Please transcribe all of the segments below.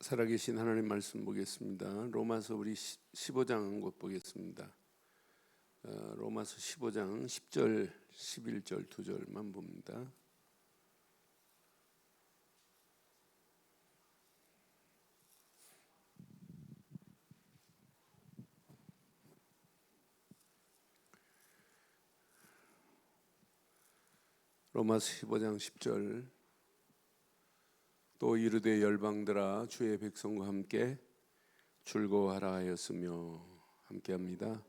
살아계신 하나님 말씀 보겠습니다. 로마서 우리 15장 곧 보겠습니다. 로마서 15장 10절, 11절 두 절만 봅니다. 로마서 15장 10절. 또 이르되 열방들아 주의 백성과 함께 즐거워하라 하였으며, 함께합니다.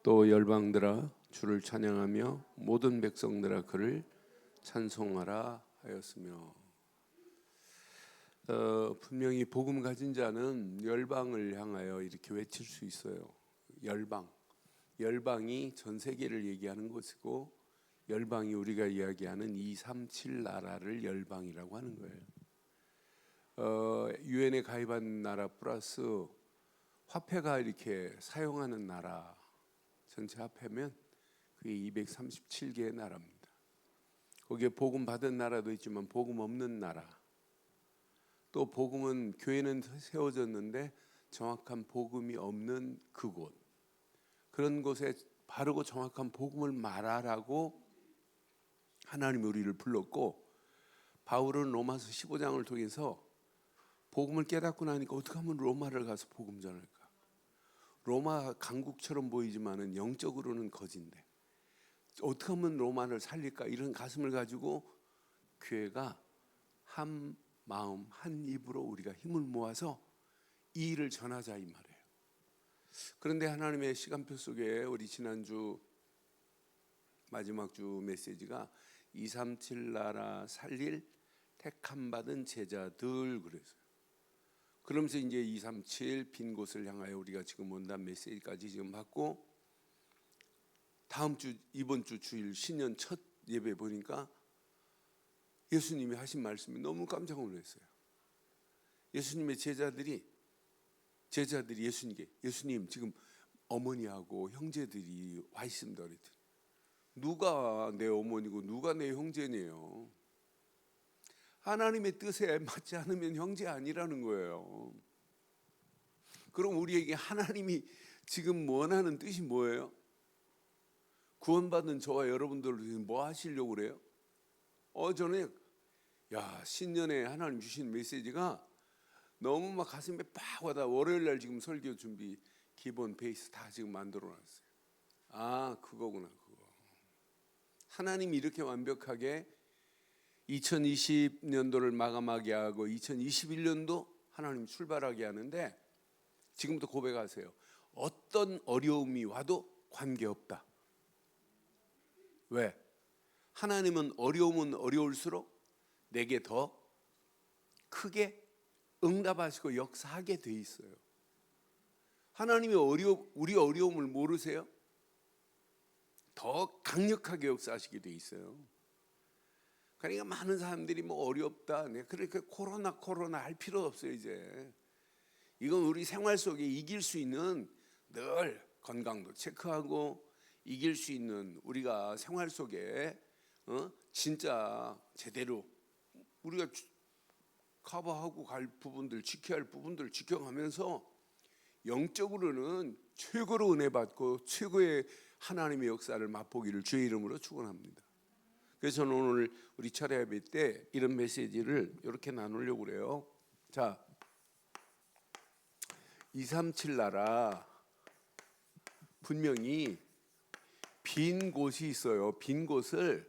또 열방들아 주를 찬양하며 모든 백성들아 그를 찬송하라 하였으며. 분명히 복음 가진 자는 열방을 향하여 이렇게 외칠 수 있어요. 열방이 전 세계를 얘기하는 것이고, 열방이 우리가 이야기하는 237 나라를 열방이라고 하는 거예요. 유엔에 가입한 나라 플러스 화폐가 이렇게 사용하는 나라 전체 합하면 그게 237개의 나라입니다. 거기에 복음 받은 나라도 있지만 복음 없는 나라, 또 복음은 교회는 세워졌는데 정확한 복음이 없는 그곳, 그런 곳에 바르고 정확한 복음을 말하라고 하나님이 우리를 불렀고, 바울은 로마서 15장을 통해서 복음을 깨닫고 나니까 어떻게 하면 로마를 가서 복음 전할까? 로마 강국처럼 보이지만은 영적으로는 거진데 어떻게 하면 로마를 살릴까? 이런 가슴을 가지고 교회가 한 마음 한 입으로 우리가 힘을 모아서 이 일을 전하자 이 말이에요. 그런데 하나님의 시간표 속에 우리 지난주 마지막 주 메시지가 237 나라 살릴 택함 받은 제자들 그랬어요. 그러면서 이제 237 빈 곳을 향하여 우리가 지금 온단 메시지까지 지금 받고, 다음 주 이번 주 주일 신년 첫 예배 보니까 예수님이 하신 말씀이 너무 깜짝 놀랐어요. 예수님의 제자들이 예수님께, 예수님 지금 어머니하고 형제들이 와 있습니다 그랬더니, 누가 내 어머니고 누가 내 형제네요. 하나님의 뜻에 맞지 않으면 형제 아니라는 거예요. 그럼 우리에게 하나님이 지금 원하는 뜻이 뭐예요? 구원받은 저와 여러분들을 뭐 하시려고 그래요? 저는 신년에 하나님 주신 메시지가 너무 막 가슴에 팍 와닿아. 월요일날 지금 설교 준비 기본 베이스 다 지금 만들어 놨어요. 그거구나 그거. 하나님이 이렇게 완벽하게 2020년도를 마감하게 하고 2021년도 하나님 출발하게 하는데, 지금부터 고백하세요. 어떤 어려움이 와도 관계없다. 왜? 하나님은 어려우면 어려울수록 내게 더 크게 응답하시고 역사하게 돼 있어요. 하나님이 우리 어려움을 모르세요? 더 강력하게 역사하시게 돼 있어요. 그러니까 많은 사람들이 뭐 어렵다, 그렇게 코로나 할 필요 없어요. 이제 이건 우리 생활 속에 이길 수 있는, 늘 건강도 체크하고 이길 수 있는 우리가 생활 속에 진짜 제대로 우리가 커버하고 갈 부분들, 지켜야 할 부분들 지켜가면서 영적으로는 최고로 은혜 받고 최고의 하나님의 역사를 맛보기를 주의 이름으로 축원합니다. 그래서 저는 오늘 우리 차례 예배 때 이런 메시지를 이렇게 나누려고 그래요. 자, 237 나라 분명히 빈 곳이 있어요. 빈 곳을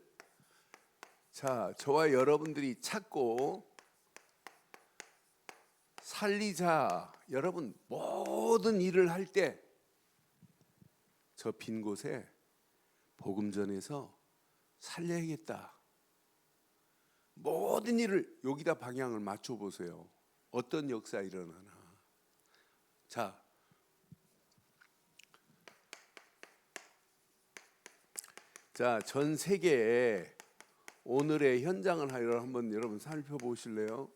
저와 여러분들이 찾고 살리자. 여러분 모든 일을 할 때 저 빈 곳에 복음 전해서 살려야겠다. 모든 일을 여기다 방향을 맞춰 보세요. 어떤 역사 일어나나. 전 세계에 오늘의 현장을 한번 여러분 살펴보실래요?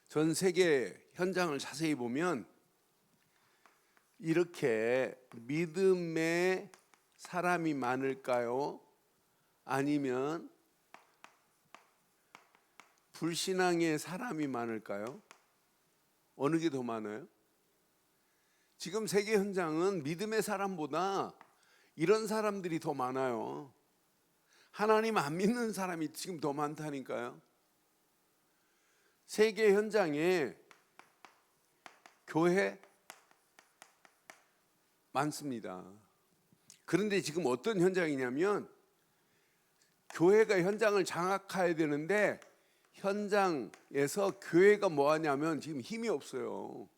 전 세계 현장을 자세히 보면 이렇게 믿음의 사람이 많을까요? 아니면 불신앙의 사람이 많을까요? 어느 게 더 많아요? 지금 세계 현장은 믿음의 사람보다 이런 사람들이 더 많아요. 하나님 안 믿는 사람이 지금 더 많다니까요. 세계 현장에 교회 많습니다. 그런데 지금 어떤 현장이냐면 교회가 현장을 장악해야 되는데 현장에서 교회가 뭐 하냐면 지금 힘이 없어요.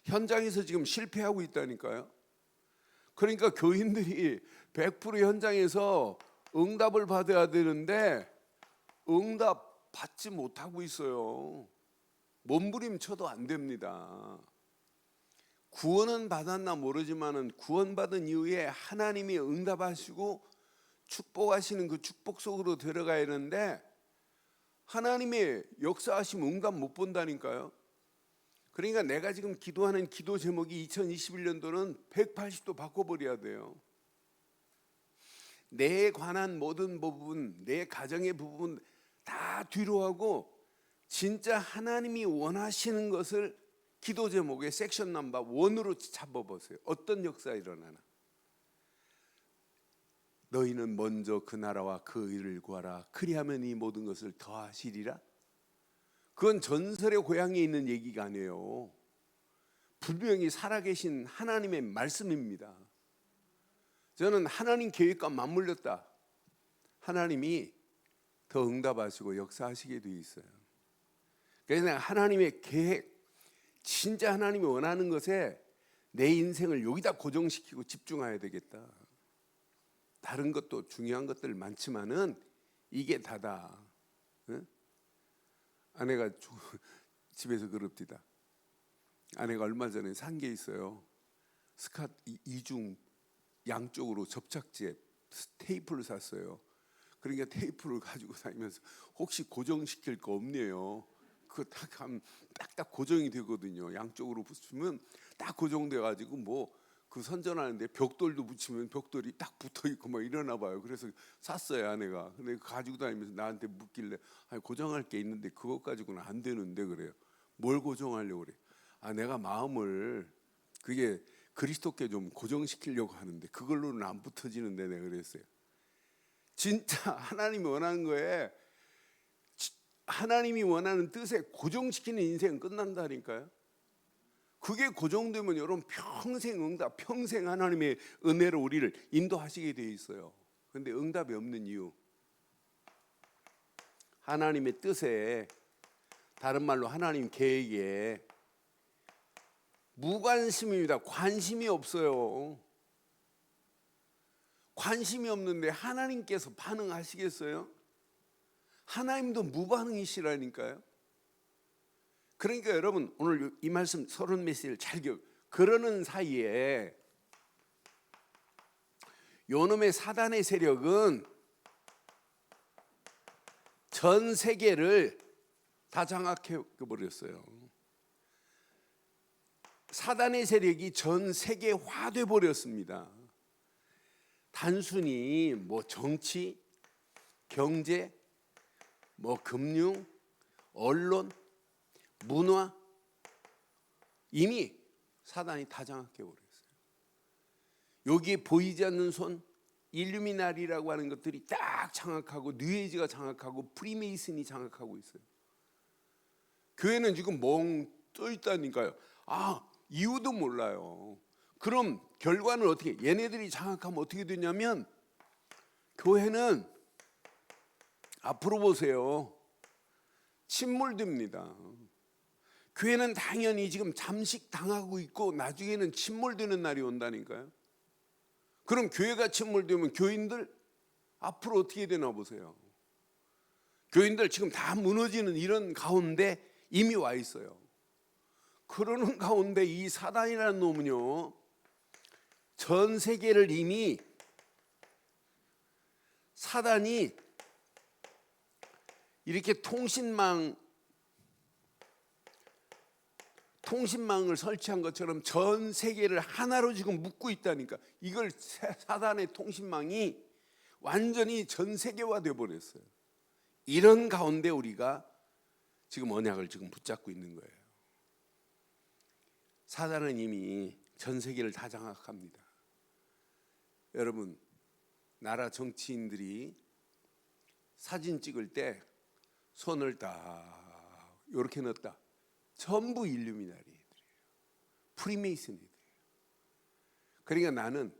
현장에서 지금 실패하고 있다니까요. 그러니까 교인들이 100% 현장에서 응답을 받아야 되는데 응답 받지 못하고 있어요. 몸부림쳐도 안 됩니다. 구원은 받았나 모르지만은 구원받은 이후에 하나님이 응답하시고 축복하시는 그 축복 속으로 들어가야 하는데 하나님의 역사하심 응답 못 본다니까요. 그러니까 내가 지금 기도하는 기도 제목이 2021년도는 180도 바꿔버려야 돼요. 내에 관한 모든 부분, 내 가정의 부분 다 뒤로 하고 진짜 하나님이 원하시는 것을 기도 제목의 섹션 넘버 1으로 잡아보세요. 어떤 역사 일어나나. 너희는 먼저 그 나라와 그 의를 구하라. 그리하면 이 모든 것을 더하시리라. 그건 전설의 고향에 있는 얘기가 아니에요. 분명히 살아계신 하나님의 말씀입니다. 저는 하나님 계획과 맞물렸다. 하나님이 더 응답하시고 역사하시게 되어 있어요. 그래서 하나님의 계획, 진짜 하나님이 원하는 것에 내 인생을 여기다 고정시키고 집중해야 되겠다. 다른 것도 중요한 것들 많지만은 이게 다다. 응? 아내가 집에서 그럽디다. 아내가 얼마 전에 산 게 있어요. 스캇 이중 양쪽으로 접착제 테이프를 샀어요. 그러니까 테이프를 가지고 다니면서 혹시 고정시킬 거 없네요. 그거 딱 하면 딱딱 고정이 되거든요. 양쪽으로 붙이면 딱 고정돼 가지고 뭐 그 선전하는데 벽돌도 붙이면 벽돌이 딱 붙어 있고 막 이러나 봐요. 그래서 샀어요, 아내가. 근데 가지고 다니면서 나한테 묻길래 아니, 고정할 게 있는데 그것 가지고는 안 되는데 그래요. 뭘 고정하려고 그래? 아, 내가 마음을 그게 그리스도께 좀 고정시키려고 하는데 그걸로는 안 붙어지는데 내가 그랬어요. 진짜 하나님이 원하는 거에 하나님이 원하는 뜻에 고정시키는 인생은 끝난다니까요. 그게 고정되면 여러분 평생 응답, 평생 하나님의 은혜로 우리를 인도하시게 되어 있어요. 그런데 응답이 없는 이유, 하나님의 뜻에, 다른 말로 하나님 계획에 무관심입니다. 관심이 없어요. 관심이 없는데 하나님께서 반응하시겠어요? 하나님도 무반응이시라니까요. 그러니까 여러분 오늘 이 말씀 30메시지를 잘 그러는 사이에 요놈의 사단의 세력은 전 세계를 다 장악해 버렸어요. 사단의 세력이 전 세계화돼 버렸습니다. 단순히 뭐 정치, 경제, 뭐 금융, 언론, 문화, 이미 사단이 다 장악해 버렸어요. 여기에 보이지 않는 손, 일루미나리라고 하는 것들이 딱 장악하고, 뉴에이지가 장악하고, 프리메이슨이 장악하고 있어요. 교회는 지금 멍 떠 있다니까요. 아, 이유도 몰라요. 그럼 결과는 어떻게? 얘네들이 장악하면 어떻게 되냐면 교회는 앞으로 보세요. 침몰됩니다. 교회는 당연히 지금 잠식당하고 있고 나중에는 침몰되는 날이 온다니까요. 그럼 교회가 침몰되면 교인들 앞으로 어떻게 되나 보세요. 교인들 지금 다 무너지는 이런 가운데 이미 와 있어요. 그러는 가운데 이 사단이라는 놈은요, 전 세계를 이미 사단이 이렇게 통신망을 설치한 것처럼 전 세계를 하나로 지금 묶고 있다니까. 이걸 사단의 통신망이 완전히 전 세계화 되어 버렸어요. 이런 가운데 우리가 지금 언약을 지금 붙잡고 있는 거예요. 사단은 이미 전 세계를 다 장악합니다. 여러분, 나라 정치인들이 사진 찍을 때 손을 딱 이렇게 넣었다. 전부 일루미나리들이에요. 프리메이슨이에요. 그러니까 나는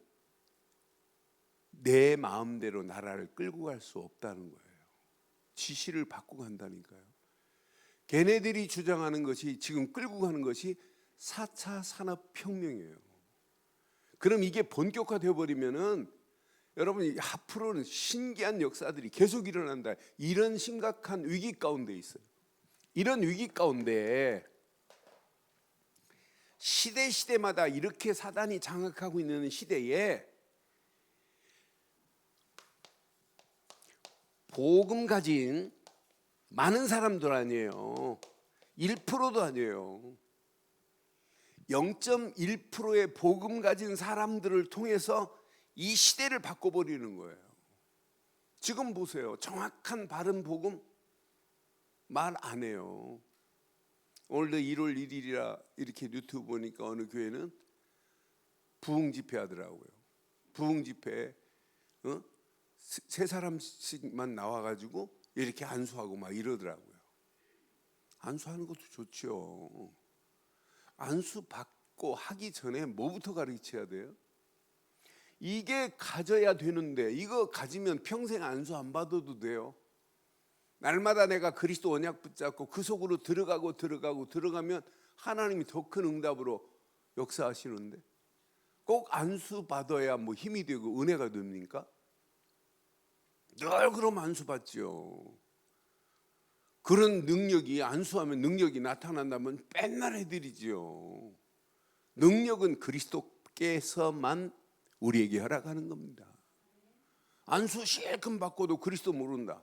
내 마음대로 나라를 끌고 갈 수 없다는 거예요. 지시를 받고 간다니까요. 걔네들이 주장하는 것이, 지금 끌고 가는 것이 4차 산업혁명이에요. 그럼 이게 본격화되어 버리면은 여러분, 앞으로는 신기한 역사들이 계속 일어난다. 이런 심각한 위기 가운데 있어요. 이런 위기 가운데 시대마다 이렇게 사단이 장악하고 있는 시대에 복음 가진 많은 사람들 아니에요. 1%도 아니에요. 0.1%의 복음 가진 사람들을 통해서 이 시대를 바꿔버리는 거예요. 지금 보세요. 정확한 바른 복음 말 안 해요. 오늘도 1월 1일이라 이렇게 유튜브 보니까 어느 교회는 부흥 집회 하더라고요. 부흥 집회에 세 사람씩만 나와가지고 이렇게 안수하고 막 이러더라고요. 안수하는 것도 좋죠. 안수 받고 하기 전에 뭐부터 가르쳐야 돼요? 이게 가져야 되는데, 이거 가지면 평생 안수 안 받아도 돼요. 날마다 내가 그리스도 언약 붙잡고 그 속으로 들어가면 하나님이 더 큰 응답으로 역사하시는데, 꼭 안수 받아야 뭐 힘이 되고 은혜가 됩니까? 늘 그럼 안수 받죠. 그런 능력이, 안수하면 능력이 나타난다면 맨날 해드리죠. 능력은 그리스도께서만 우리에게 허락하는 겁니다. 안수 실컷 받고도 그리스도 모른다.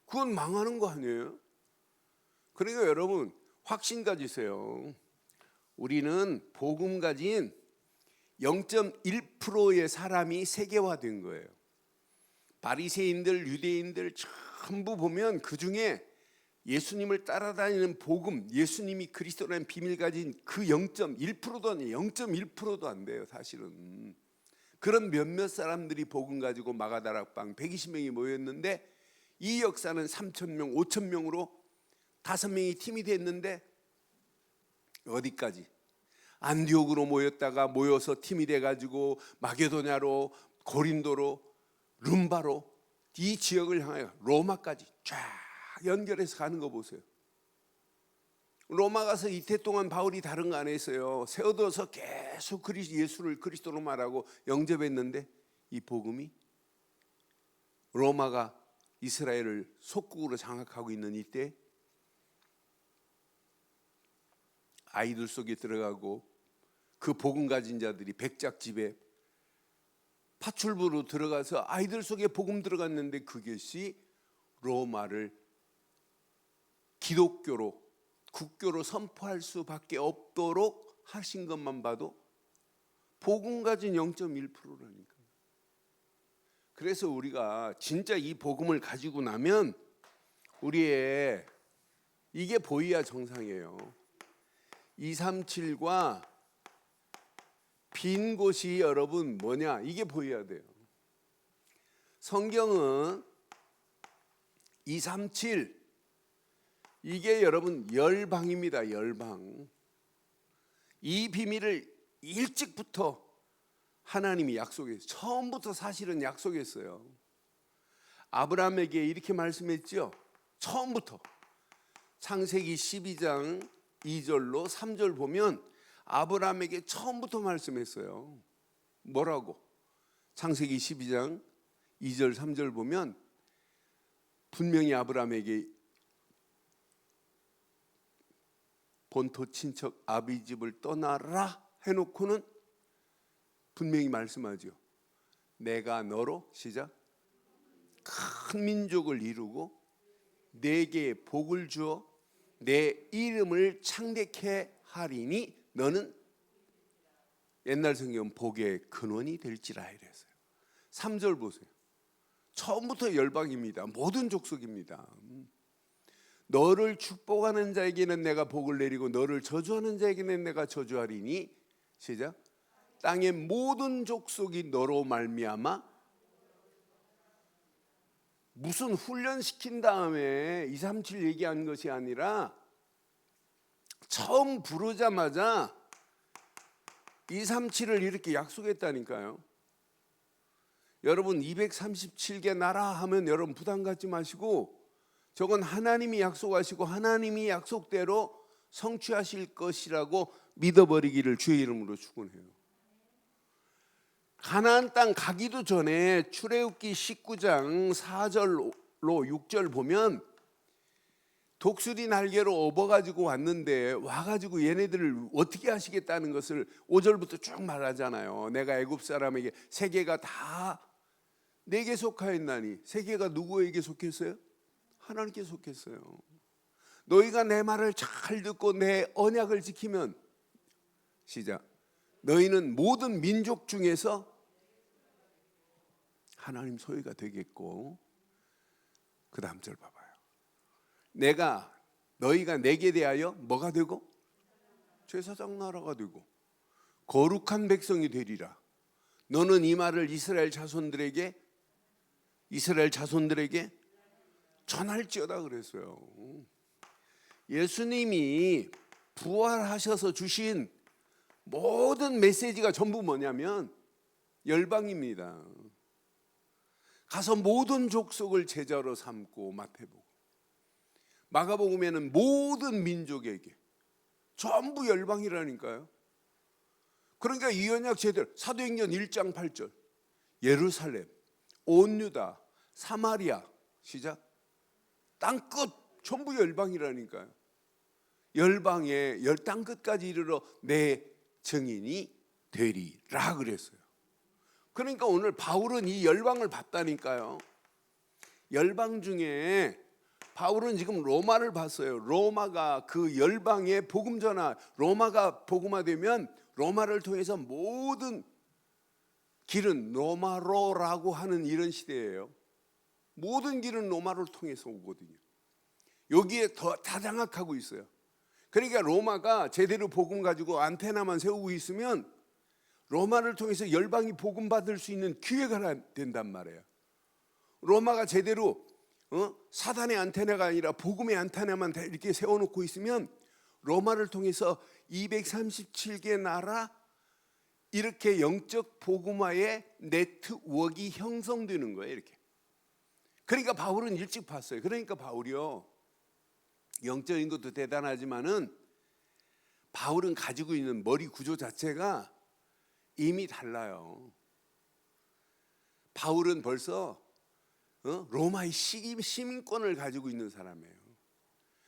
그건 망하는 거 아니에요? 그러니까 여러분, 확신 가지세요. 우리는 복음 가진 0.1%의 사람이 세계화된 거예요. 바리새인들, 유대인들 전부 보면 그 중에 예수님을 따라다니는 복음, 예수님이 그리스도라는 비밀 가진 그 0.1%도 아니에요. 0.1%도 안 돼요, 사실은. 그런 몇몇 사람들이 복음 가지고 마가다락방 120명이 모였는데, 이 역사는 3,000명, 5,000명으로 5명이 팀이 됐는데, 어디까지? 안디옥으로 모여서 팀이 돼가지고 마게도냐로, 고린도로, 룸바로, 이 지역을 향하여 로마까지 쫙 연결해서 가는 거 보세요. 로마 가서 이태 동안 바울이 다른 거 안 했어요. 세워둬서 계속 예수를 그리스도로 말하고 영접했는데, 이 복음이 로마가 이스라엘을 속국으로 장악하고 있는 이때 아이들 속에 들어가고, 그 복음 가진 자들이 백작집에 파출부로 들어가서 아이들 속에 복음 들어갔는데, 그것이 로마를 기독교로, 국교로 선포할 수밖에 없도록 하신 것만 봐도 복음 가진 0.1%라니까. 그래서 우리가 진짜 이 복음을 가지고 나면 우리의 이게 보여야 정상이에요. 237과 빈 곳이 여러분 뭐냐, 이게 보여야 돼요. 성경은 237, 이게 여러분 열방입니다. 열방. 이 비밀을 일찍부터 하나님이 약속했어요. 처음부터 사실은 약속했어요. 아브라함에게 이렇게 말씀했죠. 처음부터. 창세기 12장 2절로 3절 보면 아브라함에게 처음부터 말씀했어요. 뭐라고? 창세기 12장 2절 3절 보면 분명히 아브라함에게 본토 친척 아비 집을 떠나라 해놓고는 분명히 말씀하죠. 내가 너로, 시작, 큰 민족을 이루고 내게 복을 주어 내 이름을 창대케 하리니 너는, 옛날 성경은 복의 근원이 될지라 이랬어요. 3절 보세요. 처음부터 열방입니다. 모든 족속입니다. 너를 축복하는 자에게는 내가 복을 내리고 너를 저주하는 자에게는 내가 저주하리니 시작. 땅의 모든 족속이 너로 말미암아. 무슨 훈련시킨 다음에 237 얘기한 것이 아니라 처음 부르자마자 237을 이렇게 약속했다니까요. 여러분 237개 나라 하면 여러분 부담 갖지 마시고 저건 하나님이 약속하시고 하나님이 약속대로 성취하실 것이라고 믿어버리기를 주의 이름으로 축원해요. 가나안 땅 가기도 전에 출애굽기 19장 4절로 6절 보면 독수리 날개로 업어가지고 왔는데 와가지고 얘네들을 어떻게 하시겠다는 것을 5절부터 쭉 말하잖아요. 내가 애굽 사람에게 세계가 다 내게 속하였나니. 세계가 누구에게 속했어요? 하나님께 속했어요. 너희가 내 말을 잘 듣고 내 언약을 지키면 시작. 너희는 모든 민족 중에서 하나님 소유가 되겠고, 그 다음 절 봐봐요. 너희가 내게 대하여 뭐가 되고? 제사장 나라가 되고 거룩한 백성이 되리라. 너는 이 말을 이스라엘 자손들에게 전할지어다 그랬어요. 예수님이 부활하셔서 주신 모든 메시지가 전부 뭐냐면 열방입니다. 가서 모든 족속을 제자로 삼고, 마태복음, 마가복음에는 모든 민족에게, 전부 열방이라니까요. 그러니까 이 언약 제대로 사도행전 1장 8절 예루살렘, 온 유다, 사마리아 시작 땅끝 전부 열방이라니까요. 열방에 땅끝까지 이르러 내 증인이 되리라 그랬어요. 그러니까 오늘 바울은 이 열방을 봤다니까요. 열방 중에 바울은 지금 로마를 봤어요. 로마가 그 열방의 복음 전화, 로마가 복음화되면 로마를 통해서 모든 길은 로마로라고 하는 이런 시대예요. 모든 길은 로마를 통해서 오거든요. 여기에 다 장악하고 있어요. 그러니까 로마가 제대로 복음 가지고 안테나만 세우고 있으면 로마를 통해서 열방이 복음 받을 수 있는 기회가 된단 말이에요. 로마가 제대로 사단의 안테나가 아니라 복음의 안테나만 이렇게 세워놓고 있으면 로마를 통해서 237개 나라 이렇게 영적 복음화의 네트워크가 형성되는 거예요. 이렇게. 그러니까 바울은 일찍 봤어요. 그러니까 바울이요, 영적인 것도 대단하지만은 바울은 가지고 있는 머리 구조 자체가 이미 달라요. 바울은 벌써 로마의 시민권을 가지고 있는 사람이에요.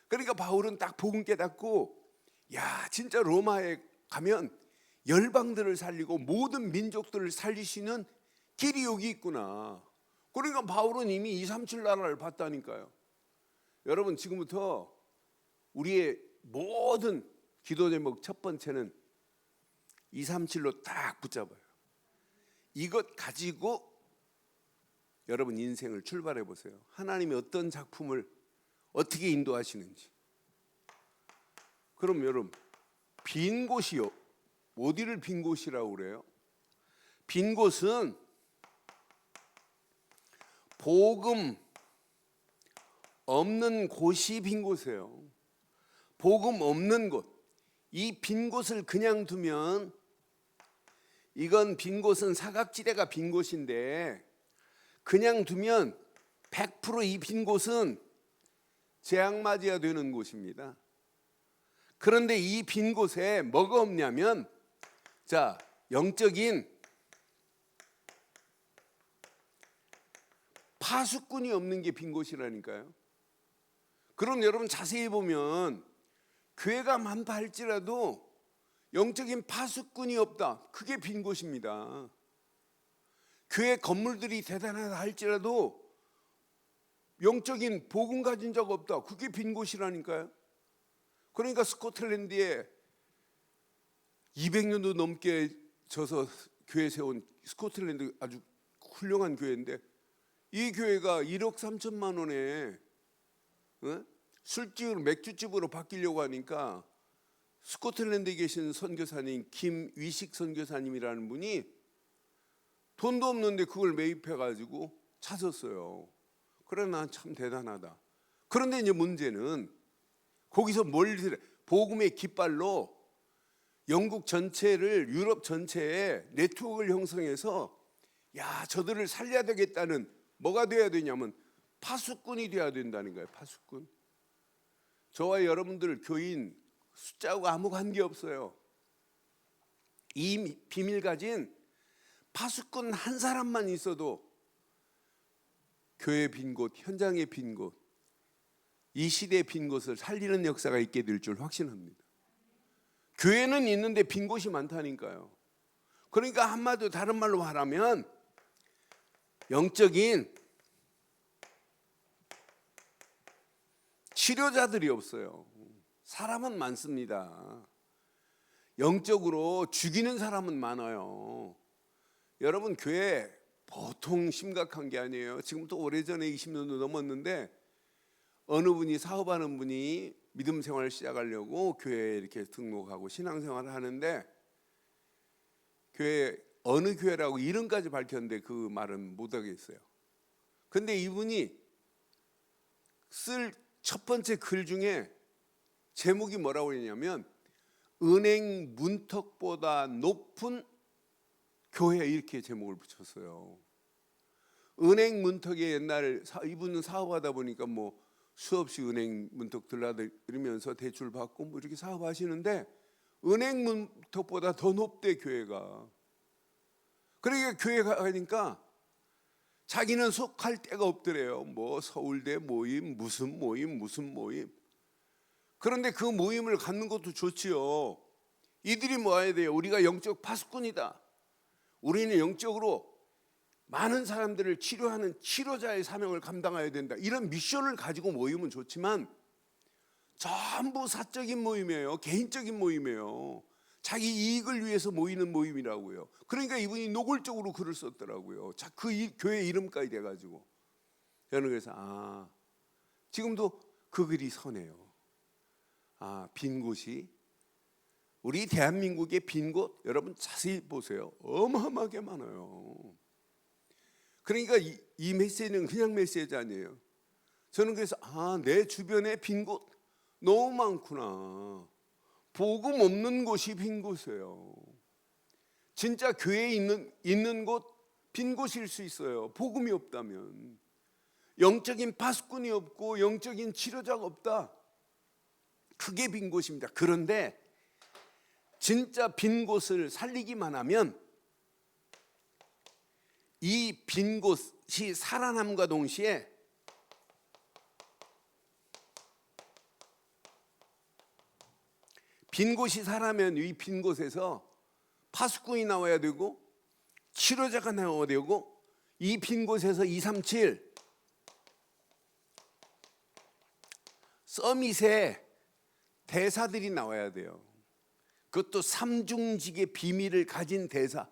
그러니까 바울은 딱 복음 깨닫고, 야, 진짜 로마에 가면 열방들을 살리고 모든 민족들을 살릴 수 있는 길이 여기 있구나. 그러니까 바울은 이미 237 나라를 봤다니까요. 여러분, 지금부터 우리의 모든 기도 제목 첫 번째는 237로 딱 붙잡아요. 이것 가지고 여러분 인생을 출발해 보세요. 하나님이 어떤 작품을 어떻게 인도하시는지. 그럼 여러분, 빈 곳이요, 어디를 빈 곳이라고 그래요? 빈 곳은 복음 없는 곳이 빈 곳이에요. 복음 없는 곳. 이 빈 곳을 그냥 두면, 이건 빈 곳은 사각지대가 빈 곳인데 그냥 두면 100% 이 빈 곳은 재앙맞이가 되는 곳입니다. 그런데 이 빈 곳에 뭐가 없냐면, 자, 영적인 파수꾼이 없는 게 빈 곳이라니까요. 그럼 여러분 자세히 보면 교회가 많다 할지라도 영적인 파수꾼이 없다, 그게 빈 곳입니다. 교회 건물들이 대단하다 할지라도 영적인 복음 가진 자가 없다, 그게 빈 곳이라니까요. 그러니까 스코틀랜드에 200년도 넘게 져서 교회 세운 스코틀랜드 아주 훌륭한 교회인데, 이 교회가 1억 3천만 원에 술집으로 맥주집으로 바뀌려고 하니까 스코틀랜드에 계신 선교사님 김위식 선교사님이라는 분이 돈도 없는데 그걸 매입해가지고 찾았어요. 그래, 난 참 대단하다. 그런데 이제 문제는 거기서 복음의 깃발로 영국 전체를, 유럽 전체에 네트워크를 형성해서 야, 저들을 살려야 되겠다는, 뭐가 돼야 되냐면 파수꾼이 돼야 된다는 거예요. 파수꾼. 저와 여러분들 교인 숫자하고 아무 관계 없어요. 이 비밀 가진 파수꾼 한 사람만 있어도 교회 빈 곳, 현장의 빈 곳, 이 시대의 빈 곳을 살리는 역사가 있게 될 줄 확신합니다. 교회는 있는데 빈 곳이 많다니까요. 그러니까 한마디로 다른 말로 말하면 영적인 치료자들이 없어요. 사람은 많습니다. 영적으로 죽이는 사람은 많아요. 여러분, 교회 보통 심각한 게 아니에요. 지금부터 오래전에 20년도 넘었는데 어느 분이, 사업하는 분이 믿음 생활을 시작하려고 교회에 이렇게 등록하고 신앙생활을 하는데, 교회 어느 교회라고 이름까지 밝혔는데 그 말은 못하겠어요. 근데 이분이 쓸 첫 번째 글 중에 제목이 뭐라고 했냐면 은행 문턱보다 높은 교회, 이렇게 제목을 붙였어요. 은행 문턱에 옛날 이분은 사업하다 보니까 뭐 수없이 은행 문턱 들락거리면서 대출 받고 뭐 이렇게 사업하시는데 은행 문턱보다 더 높대, 교회가. 그러니까 교회 가니까 자기는 속할 데가 없더래요. 뭐 서울대 모임, 무슨 모임, 무슨 모임. 그런데 그 모임을 갖는 것도 좋지요. 이들이 모아야 돼요. 우리가 영적 파수꾼이다. 우리는 영적으로 많은 사람들을 치료하는 치료자의 사명을 감당해야 된다. 이런 미션을 가지고 모이면 좋지만 전부 사적인 모임이에요. 개인적인 모임이에요. 자기 이익을 위해서 모이는 모임이라고요. 그러니까 이분이 노골적으로 글을 썼더라고요. 그 교회 이름까지 돼가지고. 저는 그래서 지금도 그 글이 선해요. 빈 곳이, 우리 대한민국의 빈 곳, 여러분 자세히 보세요. 어마어마하게 많아요. 그러니까 이 메시지는 그냥 메시지 아니에요. 저는 그래서 내 주변에 빈 곳 너무 많구나. 복음 없는 곳이 빈 곳이에요. 진짜 교회에 있는 곳 빈 곳일 수 있어요. 복음이 없다면. 영적인 파수꾼이 없고 영적인 치료자가 없다. 그게 빈 곳입니다. 그런데 진짜 빈 곳을 살리기만 하면 이 빈 곳이 살아남과 동시에 빈 곳이 살아면 이 빈 곳에서 파수꾼이 나와야 되고 치료자가 나와야 되고 이 빈 곳에서 237 서밋의 대사들이 나와야 돼요. 그것도 삼중직의 비밀을 가진 대사.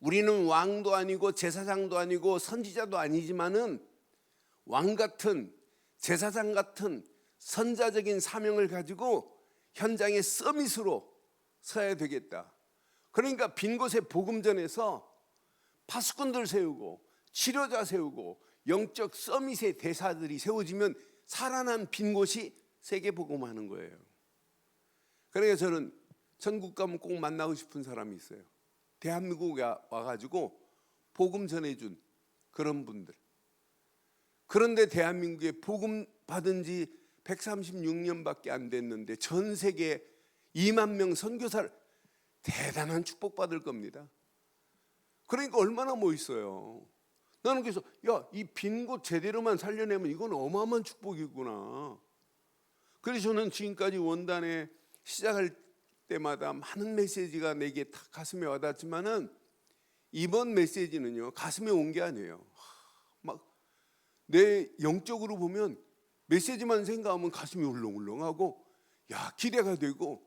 우리는 왕도 아니고 제사장도 아니고 선지자도 아니지만은 왕 같은, 제사장 같은 선자적인 사명을 가지고 현장의 서밋으로 서야 되겠다. 그러니까 빈 곳에 복음 전해서 파수꾼들 세우고 치료자 세우고 영적 서밋의 대사들이 세워지면 살아난 빈 곳이 세계 복음하는 거예요. 그러니까 저는 천국 가면 꼭 만나고 싶은 사람이 있어요. 대한민국에 와가지고 복음 전해준 그런 분들. 그런데 대한민국에 복음 받은 지 136년밖에 안 됐는데 전 세계 2만 명 선교사를, 대단한 축복받을 겁니다. 그러니까 얼마나 멋있어요. 나는 그래서 이 빈 곳 제대로만 살려내면 이건 어마어마한 축복이구나. 그래서 저는 지금까지 원단에 시작할 때마다 많은 메시지가 내게 다 가슴에 와닿지만은 이번 메시지는요, 가슴에 온 게 아니에요. 막 내 영적으로 보면 메시지만 생각하면 가슴이 울렁울렁하고 기대가 되고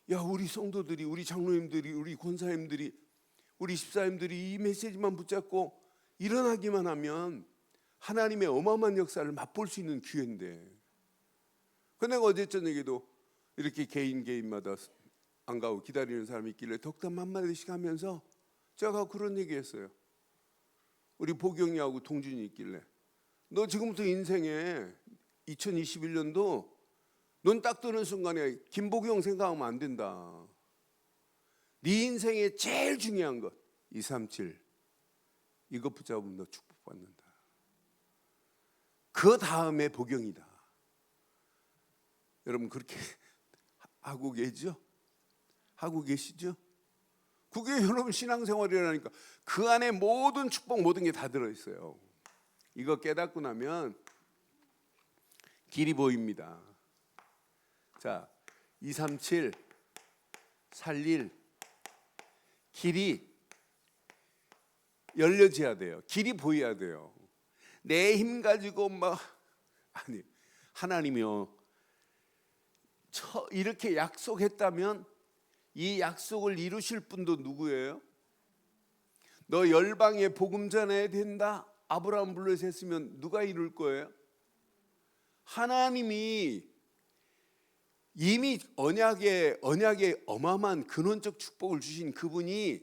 우리 성도들이, 우리 장로님들이, 우리 권사님들이, 우리 집사님들이 이 메시지만 붙잡고 일어나기만 하면 하나님의 어마어마한 역사를 맛볼 수 있는 기회인데 근데 어제 저녁에도 이렇게 개인마다 안 가고 기다리는 사람이 있길래 덕담 한마디씩 하면서 제가 그런 얘기했어요. 우리 보경이하고 동준이 있길래 너 지금부터 인생에 2021년도 눈 딱 뜨는 순간에 김보경 생각하면 안 된다. 네 인생에 제일 중요한 것 237 이것 붙잡으면 너 축복받는다. 그 다음에 보경이다. 여러분 그렇게 하고 계시죠? 하고 계시죠? 그게 여러분 신앙생활이라니까. 그 안에 모든 축복 모든 게 다 들어있어요. 이거 깨닫고 나면 길이 보입니다. 자, 237 살릴 길이 열려져야 돼요. 길이 보여야 돼요. 내 힘 가지고 아니 하나님이요 이렇게 약속했다면 이 약속을 이루실 분도 누구예요? 너 열방에 복음 전해야 된다. 아브라함 불러서 했으면 누가 이룰 거예요? 하나님이 이미 언약에 어마어마한 근원적 축복을 주신 그분이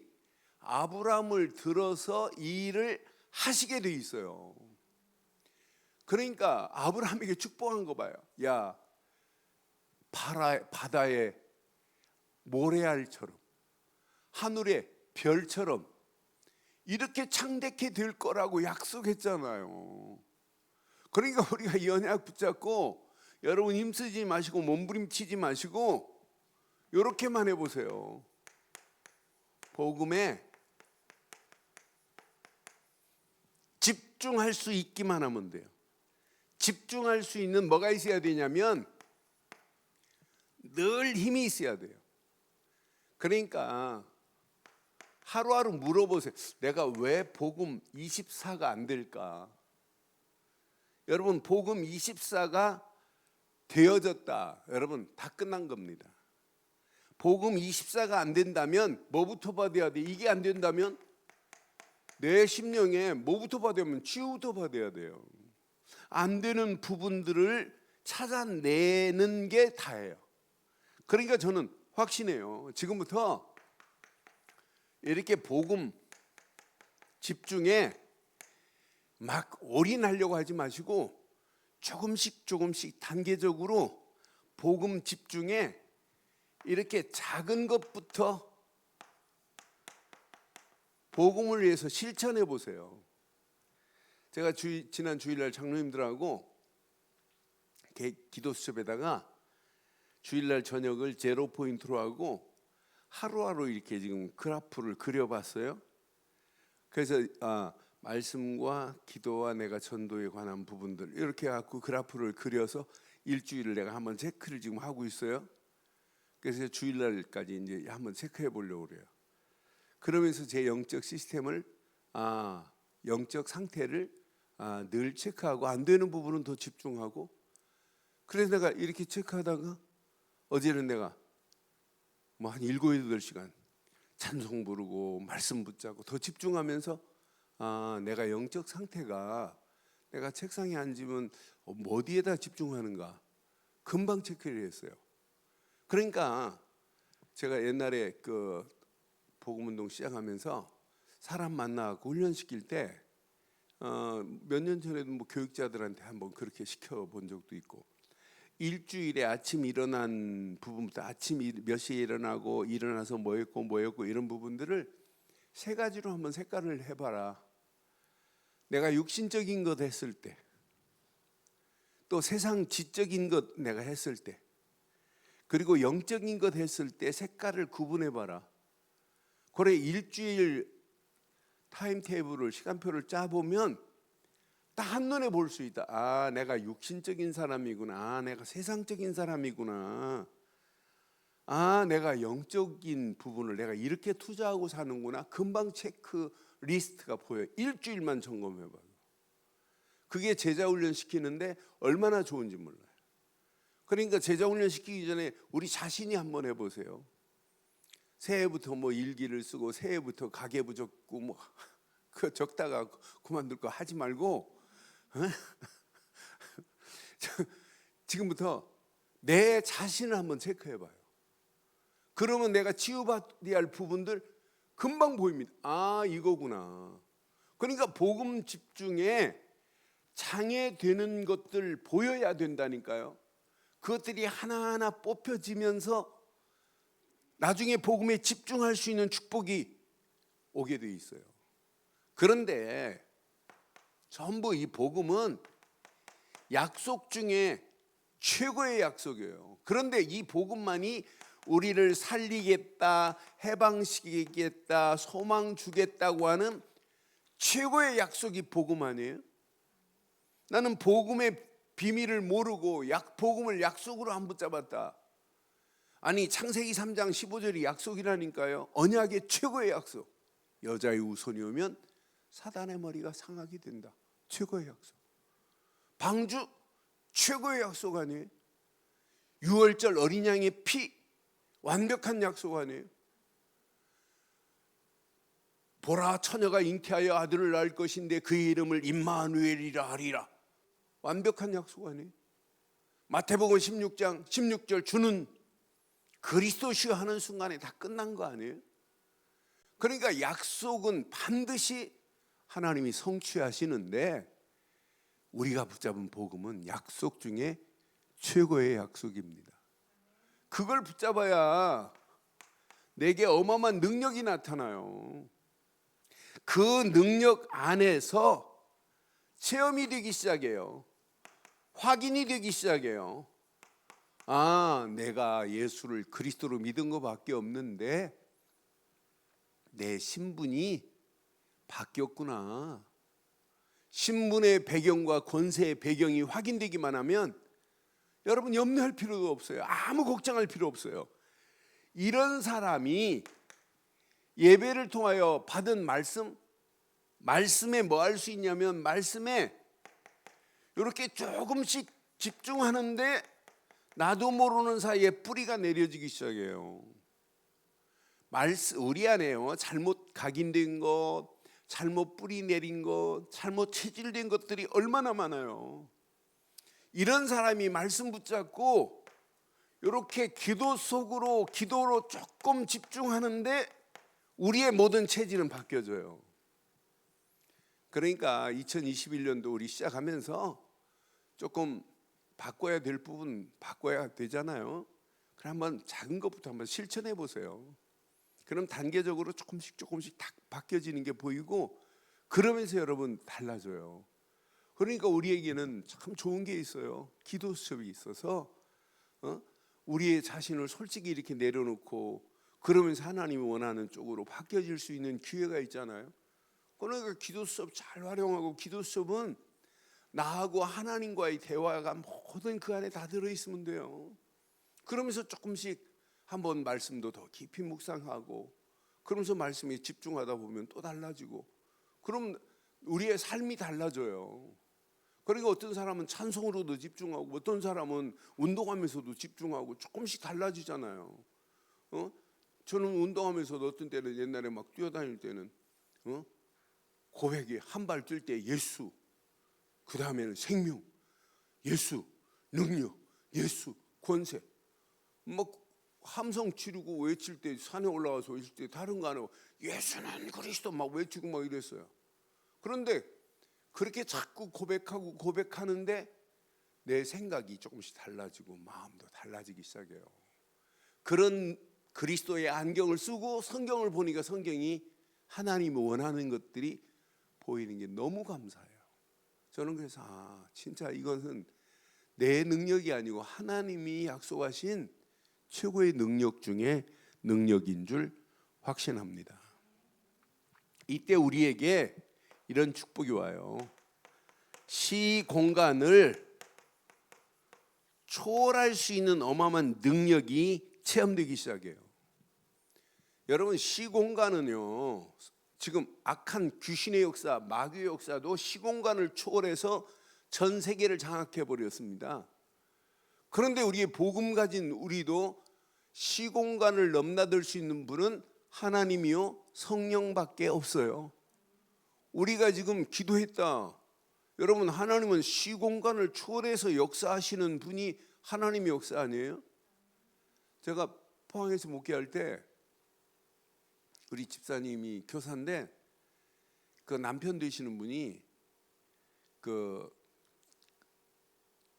아브라함을 들어서 이 일을 하시게 돼 있어요. 그러니까 아브라함에게 축복한 거 봐요. 야, 바다의 모래알처럼 하늘의 별처럼 이렇게 창대케 될 거라고 약속했잖아요. 그러니까 우리가 이 언약 붙잡고 여러분 힘쓰지 마시고 몸부림치지 마시고 이렇게만 해보세요. 복음에 집중할 수 있기만 하면 돼요. 집중할 수 있는 뭐가 있어야 되냐면 늘 힘이 있어야 돼요. 그러니까 하루하루 물어보세요. 내가 왜 복음 24가 안 될까? 여러분 복음 24가 되어졌다. 여러분 다 끝난 겁니다. 복음 24가 안 된다면 뭐부터 받아야 돼? 이게 안 된다면 내 심령에 뭐부터 받아야 되면 치유부터 받아야 돼요. 안 되는 부분들을 찾아내는 게 다예요. 그러니까 저는 확신해요. 지금부터 이렇게 복음 집중에 막 올인하려고 하지 마시고 조금씩 단계적으로 복음 집중에 이렇게 작은 것부터 복음을 위해서 실천해 보세요. 제가 지난 주일날 장로님들하고 기도 수첩에다가 주일날 저녁을 제로 포인트로 하고 하루하루 이렇게 지금 그래프를 그려봤어요. 그래서 말씀과 기도와 내가 전도에 관한 부분들 이렇게 갖고 그래프를 그려서 일주일을 내가 한번 체크를 지금 하고 있어요. 그래서 주일날까지 이제 한번 체크해 보려고 그래요. 그러면서 제 영적 시스템을 영적 상태를 늘 체크하고 안 되는 부분은 더 집중하고 그래서 내가 이렇게 체크하다가 어제는 내가 뭐 한 7, 8시간 찬송 부르고 말씀 붙잡고 더 집중하면서 내가 영적 상태가 내가 책상에 앉으면 어디에다 집중하는가 금방 체크를 했어요. 그러니까 제가 옛날에 그 복음운동 시작하면서 사람 만나고 훈련시킬 때 몇 년 전에도 뭐 교육자들한테 한번 그렇게 시켜본 적도 있고 일주일에 아침 일어난 부분부터 아침 몇 시에 일어나고 일어나서 뭐 했고 이런 부분들을 세 가지로 한번 색깔을 해봐라. 내가 육신적인 것 했을 때 또 세상 지적인 것 내가 했을 때 그리고 영적인 것 했을 때 색깔을 구분해봐라. 그래 일주일 타임테이블을 시간표를 짜보면 딱 한눈에 볼 수 있다. 내가 육신적인 사람이구나. 내가 세상적인 사람이구나. 내가 영적인 부분을 내가 이렇게 투자하고 사는구나. 금방 체크 리스트가 보여요. 일주일만 점검해봐요. 그게 제자훈련 시키는데 얼마나 좋은지 몰라요. 그러니까 제자훈련 시키기 전에 우리 자신이 한번 해보세요. 새해부터 뭐 일기를 쓰고 새해부터 가계부 적고 뭐 그 적다가 그만둘 거 하지 말고 지금부터 내 자신을 한번 체크해봐요. 그러면 내가 치유받아야 할 부분들 금방 보입니다. 아, 이거구나. 그러니까 복음 집중에 장애되는 것들 보여야 된다니까요. 그것들이 하나하나 뽑혀지면서 나중에 복음에 집중할 수 있는 축복이 오게 돼 있어요. 그런데 전부 이 복음은 약속 중에 최고의 약속이에요. 그런데 이 복음만이 우리를 살리겠다, 해방시키겠다, 소망 주겠다고 하는 최고의 약속이 복음 아니에요? 나는 복음의 비밀을 모르고 복음을 약속으로 안 붙잡았다. 아니, 창세기 3장 15절이 약속이라니까요. 언약의 최고의 약속. 여자의 후손이 오면 사단의 머리가 상하게 된다. 최고의 약속. 방주 최고의 약속 아니에요? 유월절 어린 양의 피 완벽한 약속 아니에요? 보라, 처녀가 잉태하여 아들을 낳을 것인데 그의 이름을 임마누엘이라 하리라. 완벽한 약속 아니에요? 마태복음 16장 16절 주는 그리스도시여 하는 순간에 다 끝난 거 아니에요? 그러니까 약속은 반드시 하나님이 성취하시는데 우리가 붙잡은 복음은 약속 중에 최고의 약속입니다. 그걸 붙잡아야 내게 어마어마한 능력이 나타나요. 그 능력 안에서 체험이 되기 시작해요. 확인이 되기 시작해요. 아, 내가 예수를 그리스도로 믿은 것밖에 없는데 내 신분이 바뀌었구나. 신분의 배경과 권세의 배경이 확인되기만 하면 여러분 염려할 필요도 없어요. 아무 걱정할 필요 없어요. 이런 사람이 예배를 통하여 받은 말씀에 뭐 할 수 있냐면 말씀에 이렇게 조금씩 집중하는데 나도 모르는 사이에 뿌리가 내려지기 시작해요. 우리 안에요. 잘못 각인된 것, 잘못 뿌리 내린 것, 잘못 체질된 것들이 얼마나 많아요. 이런 사람이 말씀 붙잡고 이렇게 기도로 조금 집중하는데 우리의 모든 체질은 바뀌어져요. 그러니까 2021년도 우리 시작하면서 조금 바꿔야 될 부분 바꿔야 되잖아요. 그럼 한번 작은 것부터 한번 실천해 보세요. 그럼 단계적으로 조금씩 딱 바뀌어지는 게 보이고 그러면서 여러분 달라져요. 그러니까 우리에게는 참 좋은 게 있어요. 기도 수업이 있어서 우리의 자신을 솔직히 이렇게 내려놓고 그러면서 하나님이 원하는 쪽으로 바뀌어질 수 있는 기회가 있잖아요. 그러니까 기도 수업 잘 활용하고 기도 수업은 나하고 하나님과의 대화가 모든 그 안에 다 들어있으면 돼요. 그러면서 조금씩 한번 말씀도 더 깊이 묵상하고 그러면서 말씀에 집중하다 보면 또 달라지고 그럼 우리의 삶이 달라져요. 그러니까 어떤 사람은 찬송으로도 집중하고 어떤 사람은 운동하면서도 집중하고 조금씩 달라지잖아요. 저는 운동하면서도 어떤 때는 옛날에 막 뛰어다닐 때는 고백이 한 발 뛸 때 예수, 그 다음에는 생명, 예수, 능력, 예수, 권세 막 함성 치르고 외칠 때 산에 올라가서 외칠 때 다른 거 안 하고 예수는 그리스도 막 외치고 막 이랬어요. 그런데 그렇게 자꾸 고백하는데 내 생각이 조금씩 달라지고 마음도 달라지기 시작해요. 그런 그리스도의 안경을 쓰고 성경을 보니까 성경이 하나님이 원하는 것들이 보이는 게 너무 감사해요. 저는 그래서 진짜 이것은 내 능력이 아니고 하나님이 약속하신 최고의 능력 중에 능력인 줄 확신합니다. 이때 우리에게 이런 축복이 와요. 시공간을 초월할 수 있는 어마어마한 능력이 체험되기 시작해요. 여러분 시공간은요 지금 악한 귀신의 역사, 마귀의 역사도 시공간을 초월해서 전 세계를 장악해 버렸습니다. 그런데 우리의 복음 가진 우리도 시공간을 넘나들 수 있는 분은 하나님이요 성령밖에 없어요. 우리가 지금 기도했다. 여러분 하나님은 시공간을 초월해서 역사하시는 분이 하나님의 역사 아니에요? 제가 포항에서 목회할 때 우리 집사님이 교사인데 그 남편 되시는 분이 그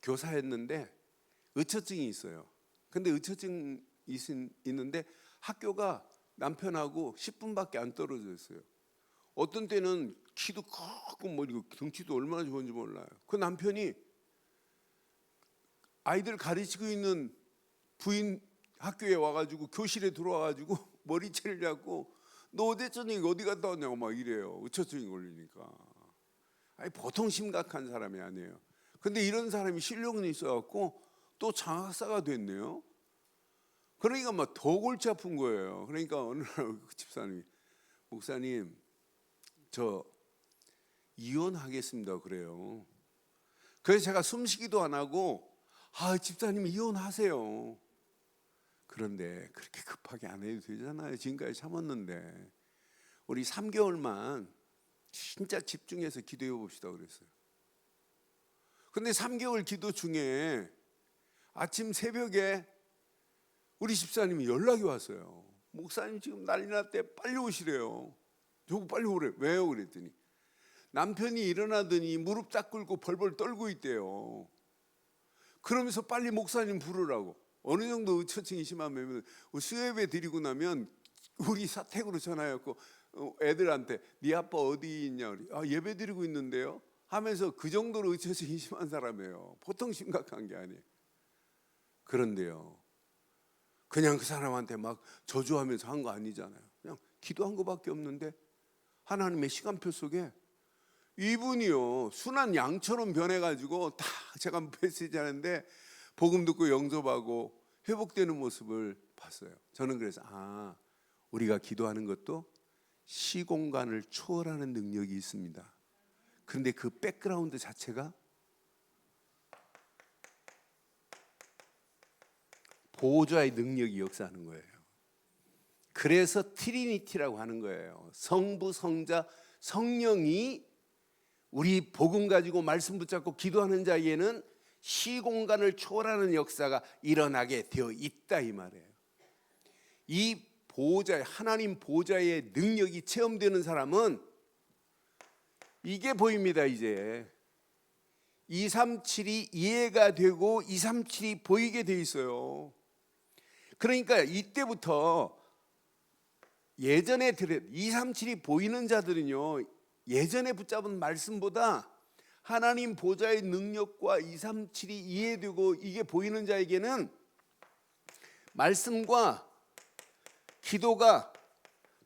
교사였는데 의처증이 있어요. 근데 의처증이 있는데 학교가 남편하고 10분밖에 안 떨어져 있어요. 어떤 때는 키도 크고 뭐 등치도 얼마나 좋은지 몰라요. 그 남편이 아이들 가르치고 있는 부인 학교에 와가지고 교실에 들어와가지고 머리채를 잡고 너 어제저녁에 어디 갔다 왔냐고 막 이래요. 의처증이 걸리니까. 아니 보통 심각한 사람이 아니에요. 근데 이런 사람이 실력은 있어갖고 또 장학사가 됐네요. 그러니까 막 더 골치 아픈 거예요. 그러니까 어느 날 그 집사님이 목사님 저 이혼하겠습니다 그래요. 그래서 제가 숨쉬기도 안 하고 집사님 이혼하세요. 그런데 그렇게 급하게 안 해도 되잖아요. 지금까지 참았는데 우리 3개월만 진짜 집중해서 기도해 봅시다 그랬어요. 근데 3개월 기도 중에 아침 새벽에 우리 집사님이 연락이 왔어요. 목사님 지금 난리 났대. 빨리 오시래요. 저거 빨리 오래. 왜요? 그랬더니 남편이 일어나더니 무릎 딱 꿇고 벌벌 떨고 있대요. 그러면서 빨리 목사님 부르라고. 어느 정도 의처증이 심하면 수요예배 드리고 나면 우리 사택으로 전화했고 애들한테 네 아빠 어디 있냐? 예배 드리고 있는데요. 하면서 그 정도로 의처증이 심한 사람이에요. 보통 심각한 게 아니에요. 그런데요, 그냥 그 사람한테 막 저주하면서 한 거 아니잖아요. 그냥 기도한 거밖에 없는데 하나님의 시간표 속에 이분이요 순한 양처럼 변해가지고 다 제가 메시지 하는데 복음 듣고 영접하고 회복되는 모습을 봤어요. 저는 그래서 우리가 기도하는 것도 시공간을 초월하는 능력이 있습니다. 그런데 그 백그라운드 자체가 보호자의 능력이 역사하는 거예요. 그래서 트리니티라고 하는 거예요. 성부, 성자, 성령이 우리 복음 가지고 말씀 붙잡고 기도하는 자에게는 시공간을 초월하는 역사가 일어나게 되어 있다 이 말이에요. 이 보호자의 하나님 보호자의 능력이 체험되는 사람은 이게 보입니다. 이제 237이 이해가 되고 237이 보이게 돼 있어요. 그러니까 이때부터 예전에 237이 보이는 자들은요 예전에 붙잡은 말씀보다 하나님 보좌의 능력과 237이 이해되고 이게 보이는 자에게는 말씀과 기도가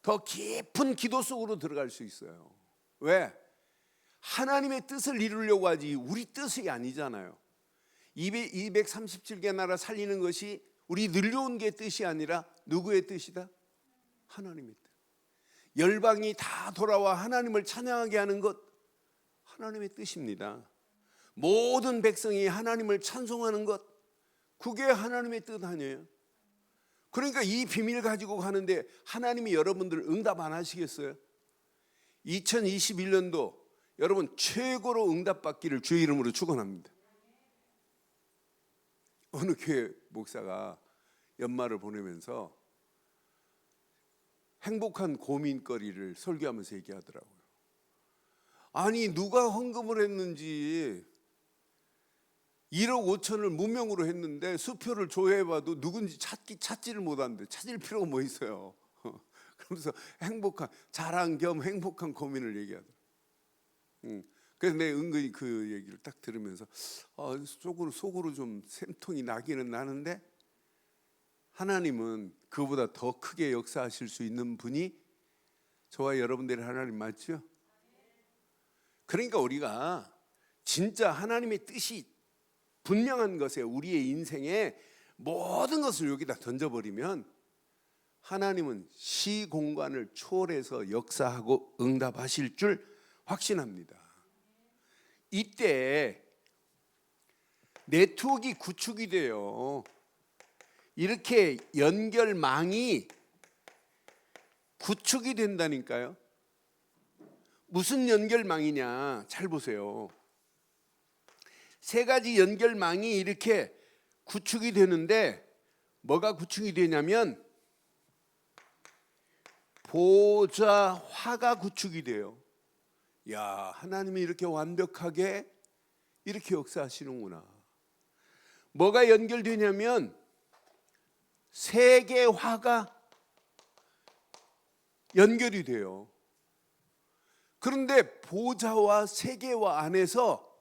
더 깊은 기도 속으로 들어갈 수 있어요. 왜? 하나님의 뜻을 이루려고 하지 우리 뜻이 아니잖아요. 237개 나라 살리는 것이 우리 늘려온 게 뜻이 아니라 누구의 뜻이다? 하나님의 뜻. 열방이 다 돌아와 하나님을 찬양하게 하는 것 하나님의 뜻입니다. 모든 백성이 하나님을 찬송하는 것 그게 하나님의 뜻 아니에요? 그러니까 이 비밀 가지고 가는데 하나님이 여러분들 응답 안 하시겠어요? 2021년도 여러분 최고로 응답받기를 주의 이름으로 축원합니다. 어느 교회 목사가 연말을 보내면서 행복한 고민거리를 설교하면서 얘기하더라고요. 아니 누가 헌금을 했는지 1억 5천을 무명으로 했는데 수표를 조회해봐도 누군지 찾지를 못하는데 찾을 필요가 뭐 있어요. 그러면서 행복한 자랑 겸 행복한 고민을 얘기하더라고요. 그래서 내 은근히 그 얘기를 딱 들으면서 속으로 좀 샘통이 나기는 나는데 하나님은 그보다 더 크게 역사하실 수 있는 분이 저와 여러분들의 하나님 맞죠? 그러니까 우리가 진짜 하나님의 뜻이 분명한 것에 우리의 인생에 모든 것을 여기다 던져버리면 하나님은 시공간을 초월해서 역사하고 응답하실 줄 확신합니다. 이때 네트워크가 구축이 돼요. 이렇게 연결망이 구축이 된다니까요. 무슨 연결망이냐 잘 보세요. 세 가지 연결망이 이렇게 구축이 되는데 뭐가 구축이 되냐면 보좌화가 구축이 돼요. 야, 하나님이 이렇게 완벽하게 이렇게 역사하시는구나. 뭐가 연결되냐면 세계화가 연결이 돼요. 그런데 보좌와 세계화 안에서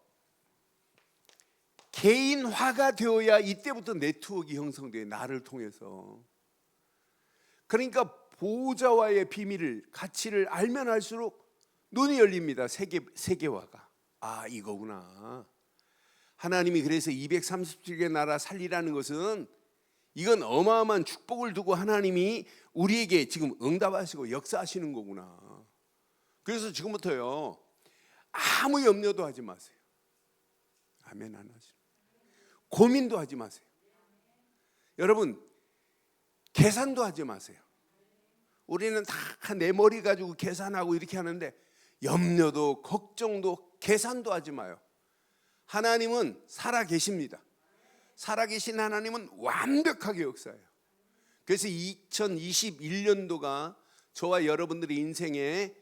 개인화가 되어야 이때부터 네트워크가 형성돼요. 나를 통해서. 그러니까 보좌와의 비밀을, 가치를 알면 알수록 눈이 열립니다. 세계화가. 아, 이거구나. 하나님이 그래서 237개 나라 살리라는 것은 이건 어마어마한 축복을 두고 하나님이 우리에게 지금 응답하시고 역사하시는 거구나. 그래서 지금부터요, 아무 염려도 하지 마세요. 아멘. 안 하시죠? 고민도 하지 마세요. 여러분, 계산도 하지 마세요. 우리는 다 내 머리 가지고 계산하고 이렇게 하는데 염려도 걱정도 계산도 하지 마요. 하나님은 살아 계십니다. 살아계신 하나님은 완벽하게 역사해요. 그래서 2021년도가 저와 여러분들의 인생에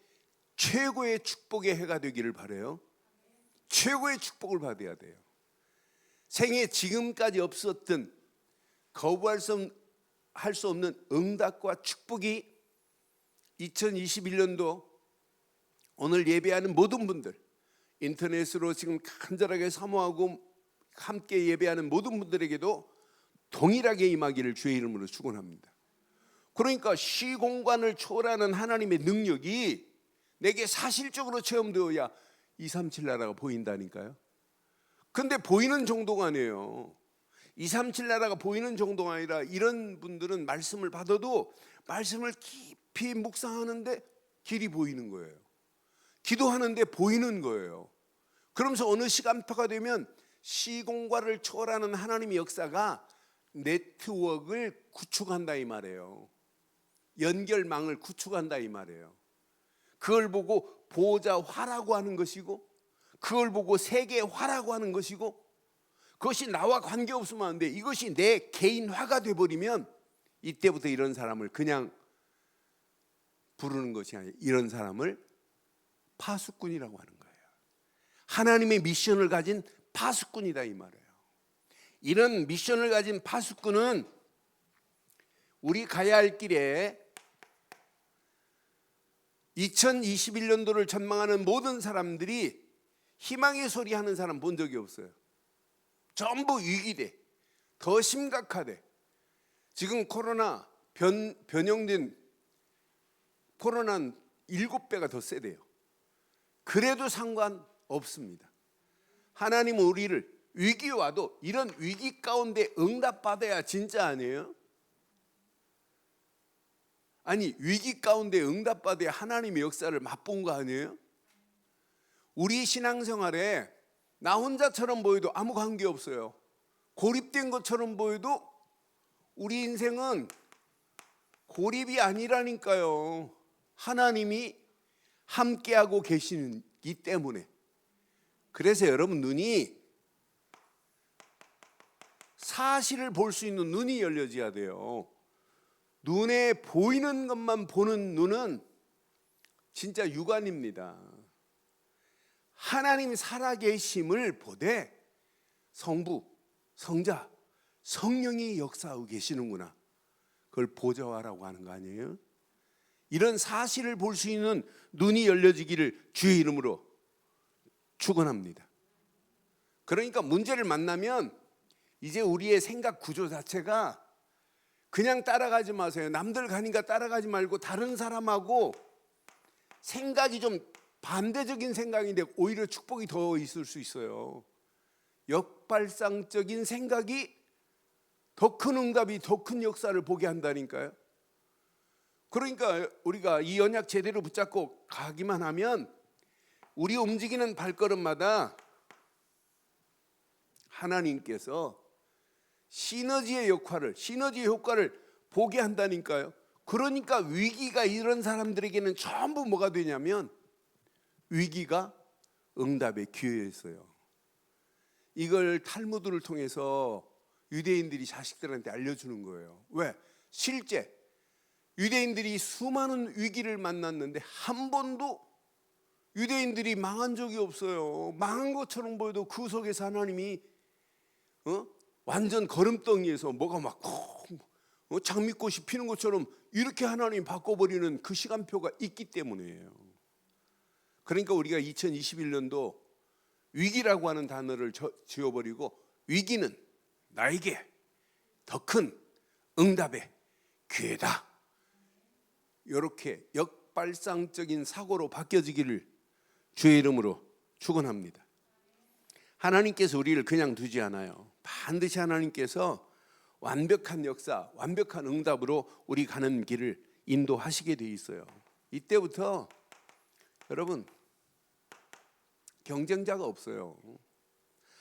최고의 축복의 해가 되기를 바라요. 최고의 축복을 받아야 돼요. 생애 지금까지 없었던 거부할 수 없는 응답과 축복이 2021년도 오늘 예배하는 모든 분들, 인터넷으로 지금 간절하게 사모하고 함께 예배하는 모든 분들에게도 동일하게 임하기를 주의 이름으로 축원합니다. 그러니까 시공간을 초월하는 하나님의 능력이 내게 사실적으로 체험되어야 237 나라가 보인다니까요. 근데 보이는 정도가 아니에요. 237 나라가 보이는 정도가 아니라 이런 분들은 말씀을 받아도 말씀을 깊이 묵상하는데 길이 보이는 거예요. 기도하는데 보이는 거예요. 그러면서 어느 시간표가 되면 시공간을 초월하는 하나님의 역사가 네트워크를 구축한다 이 말이에요. 연결망을 구축한다 이 말이에요. 그걸 보고 보좌화라고 하는 것이고, 그걸 보고 세계화라고 하는 것이고, 그것이 나와 관계없으면 안 돼. 이것이 내 개인화가 돼버리면 이때부터 이런 사람을 그냥 부르는 것이 아니라 이런 사람을 파수꾼이라고 하는 거예요. 하나님의 미션을 가진 파수꾼이다 이 말이에요. 이런 미션을 가진 파수꾼은 우리 가야 할 길에 2021년도를 전망하는 모든 사람들이 희망의 소리 하는 사람 본 적이 없어요. 전부 위기돼. 더 심각하대. 지금 코로나 변형된 코로나는 7배가 더 세대요. 그래도 상관없습니다. 하나님은 우리를 위기 와도 이런 위기 가운데 응답받아야 진짜 아니에요? 아니, 위기 가운데 응답받아야 하나님의 역사를 맛본 거 아니에요? 우리 신앙생활에 나 혼자처럼 보여도 아무 관계 없어요. 고립된 것처럼 보여도 우리 인생은 고립이 아니라니까요. 하나님이 함께하고 계시기 때문에. 그래서 여러분 눈이 사실을 볼 수 있는 눈이 열려져야 돼요. 눈에 보이는 것만 보는 눈은 진짜 유관입니다. 하나님 살아계심을 보되 성부, 성자, 성령이 역사하고 계시는구나. 그걸 보좌화라고 하는 거 아니에요? 이런 사실을 볼 수 있는 눈이 열려지기를 주의 이름으로 축원합니다. 그러니까 문제를 만나면 이제 우리의 생각 구조 자체가 그냥 따라가지 마세요. 남들 가니까 따라가지 말고 다른 사람하고 생각이 좀 반대적인 생각인데 오히려 축복이 더 있을 수 있어요. 역발상적인 생각이 더 큰 응답이, 더 큰 역사를 보게 한다니까요. 그러니까 우리가 이 언약 제대로 붙잡고 가기만 하면 우리 움직이는 발걸음마다 하나님께서 시너지의 역할을, 시너지의 효과를 보게 한다니까요. 그러니까 위기가 이런 사람들에게는 전부 뭐가 되냐면 위기가 응답의 기회였어요. 이걸 탈무드를 통해서 유대인들이 자식들한테 알려주는 거예요. 왜? 실제 유대인들이 수많은 위기를 만났는데 한 번도 유대인들이 망한 적이 없어요. 망한 것처럼 보여도 그 속에서 하나님이 완전 거름덩이에서 뭐가 막 장미꽃이 피는 것처럼 이렇게 하나님 바꿔버리는 그 시간표가 있기 때문이에요. 그러니까 우리가 2021년도 위기라고 하는 단어를 지워버리고 위기는 나에게 더 큰 응답의 기회다, 이렇게 역발상적인 사고로 바뀌어지기를 주의 이름으로 축원합니다. 하나님께서 우리를 그냥 두지 않아요. 반드시 하나님께서 완벽한 역사, 완벽한 응답으로 우리 가는 길을 인도하시게 돼 있어요. 이때부터 여러분 경쟁자가 없어요.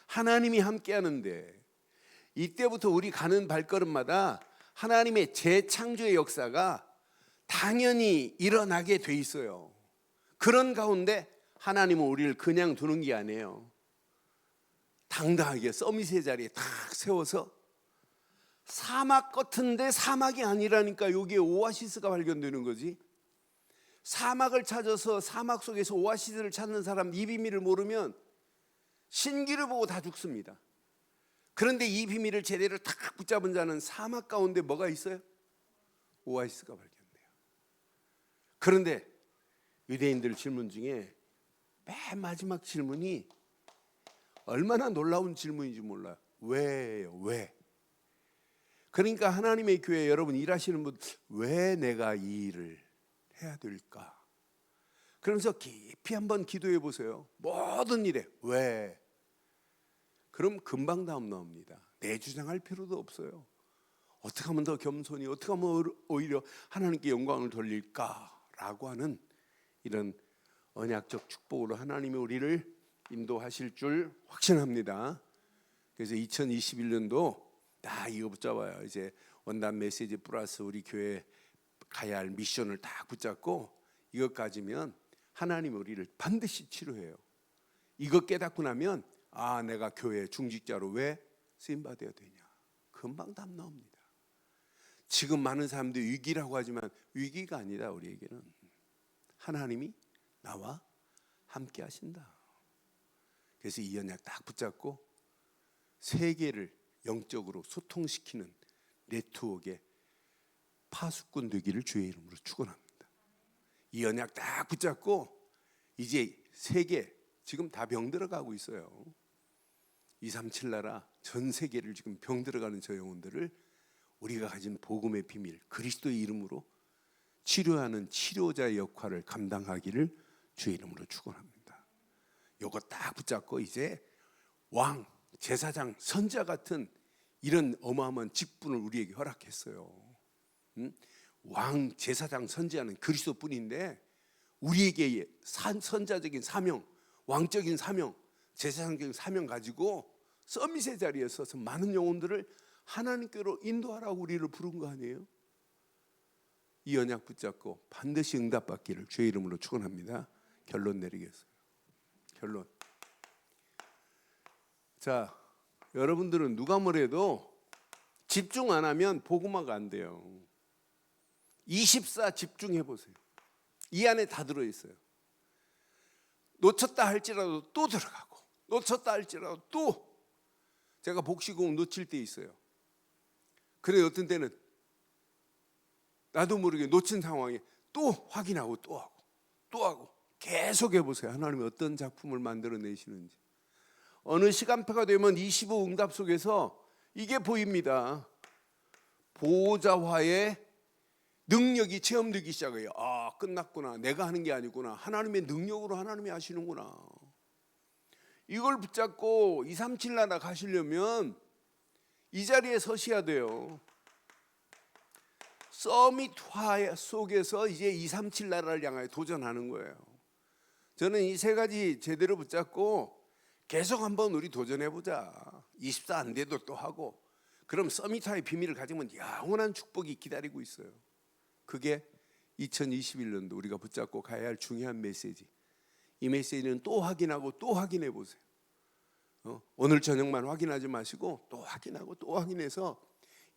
하나님이 함께 하는데 이때부터 우리 가는 발걸음마다 하나님의 재창조의 역사가 당연히 일어나게 돼 있어요. 그런 가운데 하나님은 우리를 그냥 두는 게 아니에요. 당당하게 서밋의 자리에 탁 세워서 사막 같은데 사막이 아니라니까 여기에 오아시스가 발견되는 거지. 사막을 찾아서 사막 속에서 오아시스를 찾는 사람, 이 비밀을 모르면 신기를 보고 다 죽습니다. 그런데 이 비밀을 제대로 탁 붙잡은 자는 사막 가운데 뭐가 있어요? 오아시스가 발견돼요. 그런데 유대인들 질문 중에 맨 마지막 질문이 얼마나 놀라운 질문인지 몰라요. 왜요? 왜? 그러니까 하나님의 교회 여러분 일하시는 분, 왜 내가 이 일을 해야 될까? 그러면서 깊이 한번 기도해 보세요. 모든 일에 왜? 그럼 금방 답 나옵니다. 내 주장할 필요도 없어요. 어떻게 하면 더 겸손히, 어떻게 하면 오히려 하나님께 영광을 돌릴까라고 하는 이런 언약적 축복으로 하나님이 우리를 인도하실 줄 확신합니다. 그래서 2021년도 다 이거 붙잡아요. 이제 원단 메시지 플러스 우리 교회 가야 할 미션을 다 붙잡고 이것 가지면 하나님이 우리를 반드시 치료해요. 이거 깨닫고 나면 내가 교회 중직자로 왜 쓰임받아야 되냐, 금방 답 나옵니다. 지금 많은 사람들이 위기라고 하지만 위기가 아니다. 우리에게는 하나님이 나와 함께 하신다. 그래서 이 언약 딱 붙잡고 세계를 영적으로 소통시키는 네트워크의 파수꾼 되기를 주의 이름으로 축원합니다. 이 언약 딱 붙잡고 이제 세계 지금 다 병들어가고 있어요. 237 나라 전 세계를 지금 병들어가는 저 영혼들을 우리가 가진 복음의 비밀 그리스도의 이름으로 치료하는 치료자의 역할을 감당하기를 주의 이름으로 축원합니다. 요거 딱 붙잡고 이제 왕, 제사장, 선자 같은 이런 어마어마한 직분을 우리에게 허락했어요. 왕, 제사장, 선지자는 그리스도뿐인데 우리에게 선자적인 사명, 왕적인 사명, 제사장적인 사명 가지고 서밋의 자리에 서서 많은 영혼들을 하나님께로 인도하라고 우리를 부른 거 아니에요? 이 언약 붙잡고 반드시 응답받기를 주의 이름으로 축원합니다. 결론 내리겠어요. 결론. 자, 여러분들은 누가 뭐래도 집중 안 하면 복음화가 안 돼요. 24 집중해 보세요. 이 안에 다 들어있어요. 놓쳤다 할지라도 또 들어가고, 놓쳤다 할지라도 또 제가 복식호흡 놓칠 때 있어요. 그래 어떤 때는 나도 모르게 놓친 상황에 또 확인하고 또 하고 또 하고 계속 해보세요. 하나님이 어떤 작품을 만들어내시는지. 어느 시간표가 되면 25 응답 속에서 이게 보입니다. 보호자화의 능력이 체험되기 시작해요. 끝났구나. 내가 하는 게 아니구나. 하나님의 능력으로 하나님이 하시는구나. 이걸 붙잡고 237 나라 가시려면 이 자리에 서셔야 돼요. 서밋화 속에서 이제 237 나라를 향하여 도전하는 거예요. 저는 이 세 가지 제대로 붙잡고 계속 한번 우리 도전해보자. 24 안 돼도 또 하고. 그럼 서밋화의 비밀을 가지면 영원한 축복이 기다리고 있어요. 그게 2021년도 우리가 붙잡고 가야 할 중요한 메시지. 이 메시지는 또 확인하고 또 확인해 보세요. 오늘 저녁만 확인하지 마시고 또 확인하고 또 확인해서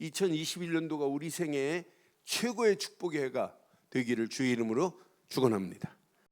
2021년도가 우리 생애의 최고의 축복의 해가 되기를 주의 이름으로 축원합니다.